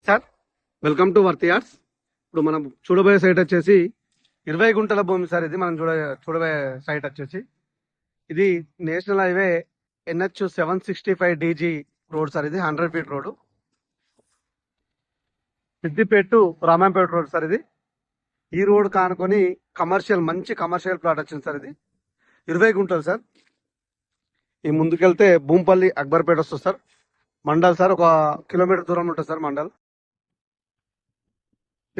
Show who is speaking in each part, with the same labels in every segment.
Speaker 1: Sir welcome to worthy arts. ఇప్పుడు మనం చూడబోయే సైట్ వచ్చేసి 20 గుంటల భూమి సార్. ఇది మనం చూడబోయే సైట్ వచ్చేసి ఇది national highway NH 765 DG road sir. ఇది 100 feet road, Siddipet to Ramampet road sir. ఇది ఈ రోడ్ కానుకొని మంచి కమర్షియల్ ప్లాట్ వచ్చింది సార్. ఇది 20 గుంటలు సార్. ఈ ముందుకెళ్తే భూంపల్లి అక్బర్పేట వస్తుంది సార్. మండల్ సార్ ఒక కిలోమీటర్ దూరం ఉంటుంది సార్ మండల్.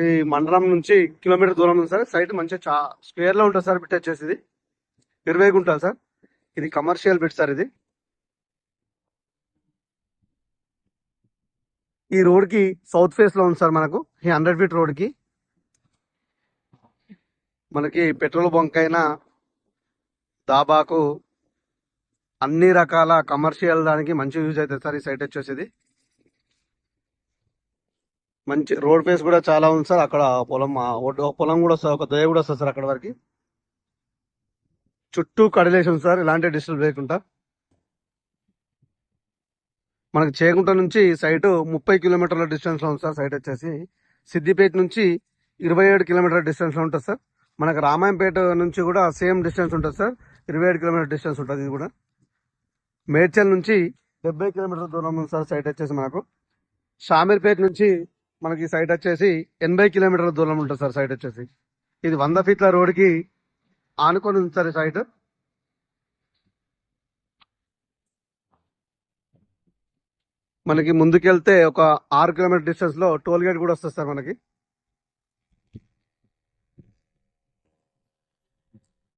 Speaker 1: ఈ మండలం నుంచి కిలోమీటర్ దూరం ఉంది సార్. సైట్ మంచిగా స్క్వేర్ లో ఉంటుంది సార్. బిట్ వచ్చేసి ఇది 20 గుంటలు సార్. ఇది కమర్షియల్ బిట్ సార్. ఇది ఈ రోడ్ కి సౌత్ ఫేస్ లో ఉంది సార్. మనకు ఈ 100 ఫీట్ రోడ్ కి మనకి పెట్రోల్ బంక్ అయినా దాబాకు అన్ని రకాల కమర్షియల్ దానికి మంచి యూజ్ అవుతుంది సార్. ఈ సైట్ వచ్చేసి మంచి రోడ్ ఫేస్ కూడా చాలా ఉంది సార్. అక్కడ పొలం కూడా వస్తుంది, ఒక దయ కూడా వస్తుంది సార్. అక్కడ వరకు చుట్టూ కడిలేషన్ సార్. ఇలాంటి డిస్టర్బ్ లేకుండా మనకి చేగుంట నుంచి సైట్ 30 కిలోమీటర్ల డిస్టెన్స్ లో ఉంది సార్. సైట్ వచ్చేసి సిద్దిపేట నుంచి 27 కిలోమీటర్ల డిస్టెన్స్ లో ఉంటుంది సార్. మనకు రామాయంపేట నుంచి కూడా సేమ్ డిస్టెన్స్ ఉంటుంది సార్. 27 కిలోమీటర్ డిస్టెన్స్ ఉంటుంది. ఇది కూడా మేడ్చల్ నుంచి 70 కిలోమీటర్ల దూరం ఉంది సార్. సైట్ వచ్చేసి మనకు షామీర్పేట నుంచి మనకి సైట్ వచ్చేసి 80 కిలోమీటర్ల దూరం ఉంటుంది సార్. సైట్ వచ్చేసి ఇది 100 ఫీట్ల రోడ్కి ఆనుకొని ఉంది సార్. ఈ సైట్ మనకి ముందుకెళ్తే ఒక 6 కిలోమీటర్ డిస్టెన్స్ లో టోల్ గేట్ కూడా వస్తుంది సార్ మనకి.